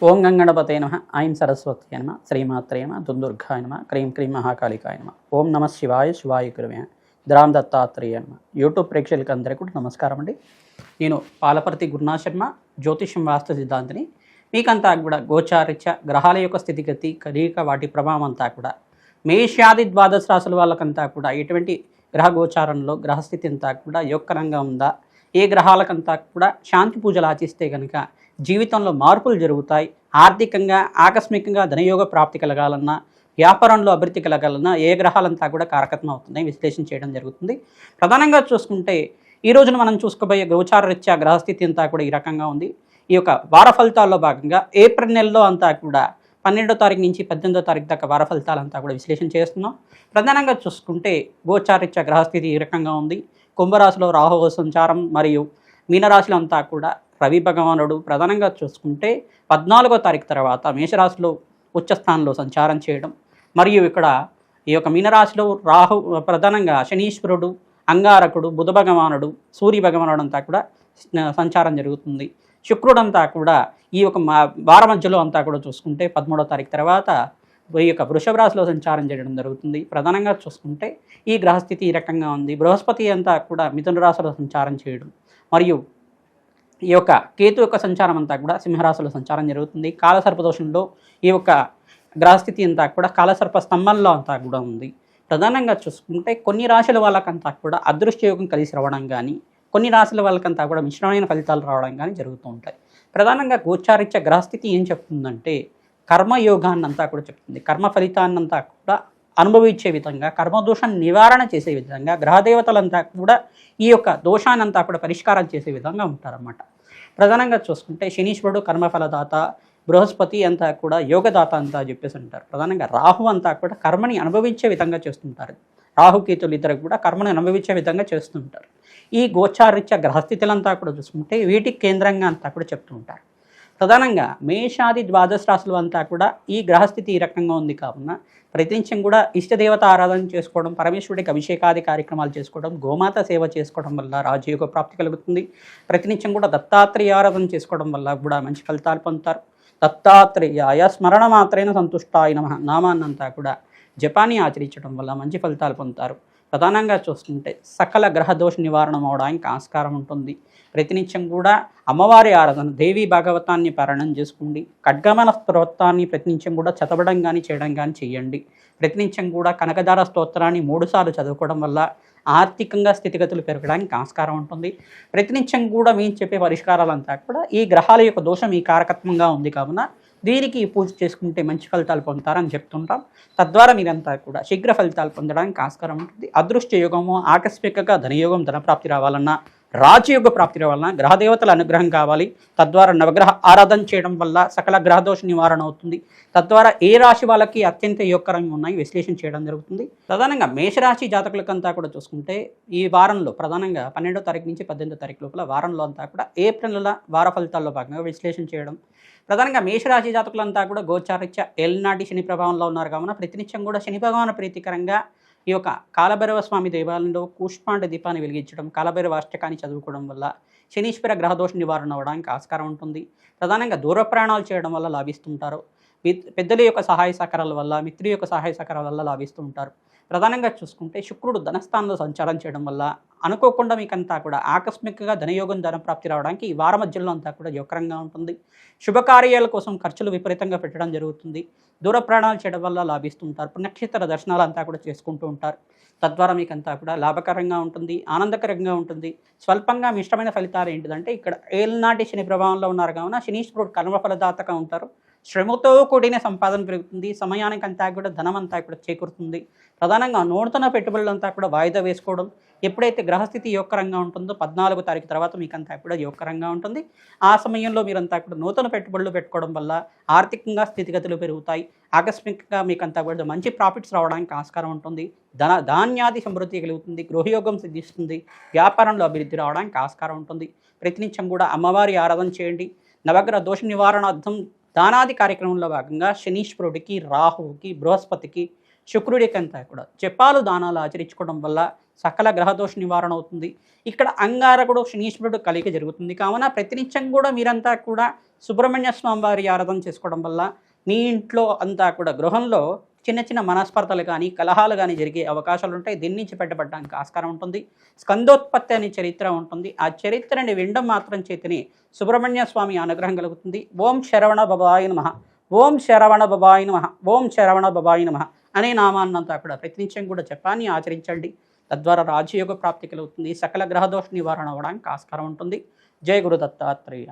ఓం గంగణపతే నమ ఐం సరస్వతి నమ శ్రీమాత్రే నమ దుందుర్గాయ నమ క్రీం క్రీం మహాకాళికాయ నమ ఓం నమ శివాయ శివాయ గురువే ద్రామ్ దత్తాత్రేయ నమ. యూట్యూబ్ ప్రేక్షకులకు అందరికీ కూడా నమస్కారం అండి. నేను పాలపర్తి గురునాథ్ శర్మ, జ్యోతిష్యం వాస్తు సిద్ధాంతిని. మీకంతా కూడా గోచారిత్య గ్రహాల యొక్క స్థితిగతి కలీక వాటి ప్రభావం అంతా కూడా మేషాది ద్వాదశ రాశుల వాళ్ళకంతా కూడా ఎటువంటి గ్రహ గోచారంలో గ్రహస్థితి అంతా కూడా యోగకరంగా ఉందా, ఏ గ్రహాలకంతా కూడా శాంతి పూజలు ఆచిస్తే కనుక జీవితంలో మార్పులు జరుగుతాయి, ఆర్థికంగా ఆకస్మికంగా ధనయోగ ప్రాప్తి కలగాలన్నా, వ్యాపారంలో అభివృద్ధి కలగాలన్నా ఏ గ్రహాలంతా కూడా కారకత్వం అవుతున్నాయి విశ్లేషణ చేయడం జరుగుతుంది. ప్రధానంగా చూసుకుంటే ఈ రోజున మనం చూసుకోబోయే గోచార రీత్యా గ్రహస్థితి అంతా కూడా ఈ రకంగా ఉంది. ఈ యొక్క వార ఫలితాల్లో భాగంగా ఏప్రిల్ నెలలో అంతా కూడా 12వ తారీఖు నుంచి 18వ తారీఖు దాకా వార ఫలితాలంతా కూడా విశ్లేషణ చేస్తున్నాం. ప్రధానంగా చూసుకుంటే గోచారీత్యా గ్రహస్థితి ఈ రకంగా ఉంది. కుంభరాశిలో రాహు సంచారం మరియు మీనరాశిలో అంతా కూడా రవి భగవానుడు ప్రధానంగా చూసుకుంటే 14వ తారీఖు తర్వాత మేషరాశిలో ఉచ్చస్థానంలో సంచారం చేయడం, మరియు ఇక్కడ ఈ యొక్క మీనరాశిలో రాహు ప్రధానంగా శనీశ్వరుడు, అంగారకుడు, బుధ భగవానుడు, సూర్య భగవానుడు అంతా కూడా సంచారం జరుగుతుంది. శుక్రుడంతా కూడా ఈ యొక్క వార మధ్యలో అంతా కూడా చూసుకుంటే 13వ తారీఖు తర్వాత ఈ యొక్క వృషభ రాశిలో సంచారం చేయడం జరుగుతుంది. ప్రధానంగా చూసుకుంటే ఈ గ్రహస్థితి ఈ రకంగా ఉంది. బృహస్పతి అంతా కూడా మిథున రాశిలో సంచారం చేయడం, మరియు ఈ యొక్క కేతు యొక్క సంచారం అంతా కూడా సింహరాశిలో సంచారం జరుగుతుంది. కాలసర్పదోషంలో ఈ యొక్క గ్రహస్థితి అంతా కూడా కాలసర్ప స్తంభంలో అంతా కూడా ఉంది. ప్రధానంగా చూసుకుంటే కొన్ని రాశుల వాళ్ళకంతా కూడా అదృష్టయోగం కలిసి రావడం కానీ, కొన్ని రాశుల వాళ్ళకంతా కూడా మిశ్రమైన ఫలితాలు రావడం కానీ జరుగుతూ ఉంటాయి. ప్రధానంగా గోచారిత్య గ్రహస్థితి ఏం చెప్తుందంటే కర్మయోగాన్ని అంతా కూడా చెప్తుంది. కర్మ ఫలితాన్నంతా కూడా అనుభవించే విధంగా, కర్మదోషాన్ని నివారణ చేసే విధంగా గ్రహదేవతలంతా కూడా ఈ యొక్క దోషాన్నంతా కూడా పరిష్కారం చేసే విధంగా ఉంటారన్నమాట. ప్రధానంగా చూసుకుంటే శనీశ్వరుడు కర్మఫలదాత, బృహస్పతి అంతా కూడా యోగదాత అంతా చెప్పేసి అంటారు. ప్రధానంగా రాహు అంతా కూడా కర్మని అనుభవించే విధంగా చేస్తుంటారు. రాహుకేతులు ఇద్దరు కూడా కర్మని అనుభవించే విధంగా చేస్తుంటారు. ఈ గోచారిత్య గ్రహస్థితులంతా కూడా చూసుకుంటే వీటికి కేంద్రంగా అంతా కూడా చెప్తూ ఉంటారు. ప్రధానంగా మేషాది ద్వాదశ రాశులు అంతా కూడా ఈ గ్రహస్థితి ఈ రకంగా ఉంది కావున ప్రతినిత్యం కూడా ఇష్టదేవత ఆరాధన చేసుకోవడం, పరమేశ్వరుడికి అభిషేకాది కార్యక్రమాలు చేసుకోవడం, గోమాత సేవ చేసుకోవడం వల్ల రాజయోగ ప్రాప్తి కలుగుతుంది. ప్రతినిత్యం కూడా దత్తాత్రేయ ఆరాధన చేసుకోవడం వల్ల కూడా మంచి ఫలితాలు పొందుతారు. దత్తాత్రేయాయ స్మరణ మాత్రైన సంతుష్టాయ నమః నామాన్నంతా కూడా జపాన్ని ఆచరించడం వల్ల మంచి ఫలితాలు పొందుతారు. ప్రధానంగా చూస్తుంటే సకల గ్రహ దోష నివారణ అవడానికి ఆస్కారం ఉంటుంది. ప్రతినిత్యం కూడా అమ్మవారి ఆరాధన, దేవీ భాగవతాన్ని పారాయణం చేసుకోండి. ఖడ్గమన స్తోత్రాన్ని ప్రతినిత్యం కూడా చదవడం కానీ చేయడం కానీ చేయండి. ప్రతినిత్యం కూడా కనకదార స్తోత్రాన్ని 3 సార్లు చదువుకోవడం వల్ల ఆర్థికంగా స్థితిగతులు పెరగడానికి ఆస్కారం ఉంటుంది. ప్రతినిత్యం కూడా మేము చెప్పే పరిష్కారాలంతా కూడా ఈ గ్రహాల యొక్క దోషం ఈ కారకత్వంగా ఉంది కావున దీనికి పూజ చేసుకుంటే మంచి ఫలితాలు పొందుతారని చెప్తుంటాం. తద్వారా మీరంతా కూడా శీఘ్ర ఫలితాలు పొందడానికి ఆస్కారం ఉంటుంది. అదృష్ట యోగము, ఆకస్మికంగా ధనయోగం, ధనప్రాప్తి రావాలన్నా, రాజయోగ ప్రాప్తి రావాలన్నా గ్రహదేవతల అనుగ్రహం కావాలి. తద్వారా నవగ్రహ ఆరాధన చేయడం వల్ల సకల గ్రహదోష నివారణ అవుతుంది. తద్వారా ఏ రాశి వాళ్ళకి అత్యంత యోగకరంగా ఉన్నాయి విశ్లేషణ చేయడం జరుగుతుంది. ప్రధానంగా మేషరాశి జాతకులకంతా కూడా చూసుకుంటే ఈ వారంలో ప్రధానంగా 12వ తారీఖు నుంచి 18వ తారీఖు లోపల వారంలో అంతా కూడా ఏప్రిల్ నెల వార ఫలితాల్లో భాగంగా విశ్లేషణ చేయడం. ప్రధానంగా మేషరాశి జాతకులంతా కూడా గోచారిత్య ఏలినాటి శని ప్రభావంలో ఉన్నారు కావున ప్రతినిత్యం కూడా శని భగవాన్ ప్రీతికరంగా ఈ యొక్క కాలభైరవ స్వామి దేవాలయంలో కూష్మాండ దీపాన్ని వెలిగించడం, కాలభైరవ అష్టకాన్ని చదువుకోవడం వల్ల శనీశ్వర గ్రహదోష నివారణ అవ్వడానికి ఆస్కారం ఉంటుంది. ప్రధానంగా దూర ప్రయాణాలు చేయడం వల్ల లాభిస్తుంటారు. పెద్దల యొక్క సహాయ సహకారాల వల్ల, మిత్రుల యొక్క సహాయ సహకారాల వల్ల లాభిస్తూ ఉంటారు. ప్రధానంగా చూసుకుంటే శుక్రుడు ధనస్థానంలో సంచారం చేయడం వల్ల అనుకోకుండా మీకంతా కూడా ఆకస్మికంగా ధనయోగం, ధనప్రాప్తి రావడానికి ఈ వార మధ్యలో అంతా కూడా యోగకరంగా ఉంటుంది. శుభకార్యాల కోసం ఖర్చులు విపరీతంగా పెట్టడం జరుగుతుంది. దూర ప్రయాణాలు చేయడం వల్ల లాభిస్తుంటారు. పుణ్యక్షేత్ర దర్శనాలు అంతా కూడా చేసుకుంటూ ఉంటారు. తద్వారా మీకంతా కూడా లాభకరంగా ఉంటుంది, ఆనందకరంగా ఉంటుంది. స్వల్పంగా మిశ్రమైన ఫలితాలు ఏంటిదంటే ఇక్కడ ఏలినాటి శని ప్రభావంలో ఉన్నారు కావున శనీశ్వరుడు కర్మఫలదాతగా ఉంటారు. శ్రమతో కూడిన సంపాదన పెరుగుతుంది. సమయానికి అంతా కూడా ధనం అంతా కూడా చేకూరుతుంది. ప్రధానంగా నూతన పెట్టుబడులంతా కూడా వాయిదా వేసుకోవడం, ఎప్పుడైతే గ్రహస్థితి యోగకరంగా ఉంటుందో 14వ తారీఖు తర్వాత మీకంతా కూడా యోగకరంగా ఉంటుంది. ఆ సమయంలో మీరంతా కూడా నూతన పెట్టుబడులు పెట్టుకోవడం వల్ల ఆర్థికంగా స్థితిగతులు పెరుగుతాయి. ఆకస్మికంగా మీకంతా కూడా మంచి ప్రాఫిట్స్ రావడానికి ఆస్కారం ఉంటుంది. ధాన్యాది సమృద్ధి కలుగుతుంది. గృహయోగం సిద్ధిస్తుంది. వ్యాపారంలో అభివృద్ధి రావడానికి ఆస్కారం ఉంటుంది. ప్రతినిత్యం కూడా అమ్మవారి ఆరాధన చేయండి. నవగ్రహ దోష నివారణార్థం దానాది కార్యక్రమంలో భాగంగా శనీశ్వరుడికి, రాహువుకి, బృహస్పతికి, శుక్రుడికంతా కూడా జపాలు దానాలు ఆచరించుకోవడం వల్ల సకల గ్రహదోష నివారణ అవుతుంది. ఇక్కడ అంగారకుడు శనీశ్వరుడు కలిగి జరుగుతుంది. కావున ప్రతినిత్యం కూడా మీరంతా కూడా సుబ్రహ్మణ్య స్వామి వారి ఆరాధన చేసుకోవడం వల్ల మీ ఇంట్లో అంతా కూడా గృహంలో చిన్న చిన్న మనస్పర్ధలు కానీ కలహాలు కానీ జరిగే అవకాశాలు ఉంటాయి. దీని నుంచి బయటపడడానికి ఆస్కారం ఉంటుంది. స్కందోత్పత్తి అనే చరిత్ర ఉంటుంది. ఆ చరిత్రని వినడం మాత్రం చేతిని సుబ్రహ్మణ్య స్వామి అనుగ్రహం కలుగుతుంది. ఓం శరవణ బబాయ నమః, ఓం శరవణ బబాయ నమః, ఓం శరవణ బబాయ నమః అనే నామాన్నంతా కూడా ప్రతినిత్యం కూడా జపాన్ని ఆచరించండి. తద్వారా రాజయోగ ప్రాప్తి కలుగుతుంది. సకల గ్రహదోష నివారణ అవ్వడానికి ఆస్కారం ఉంటుంది. జయ గురు దత్తాత్రేయ.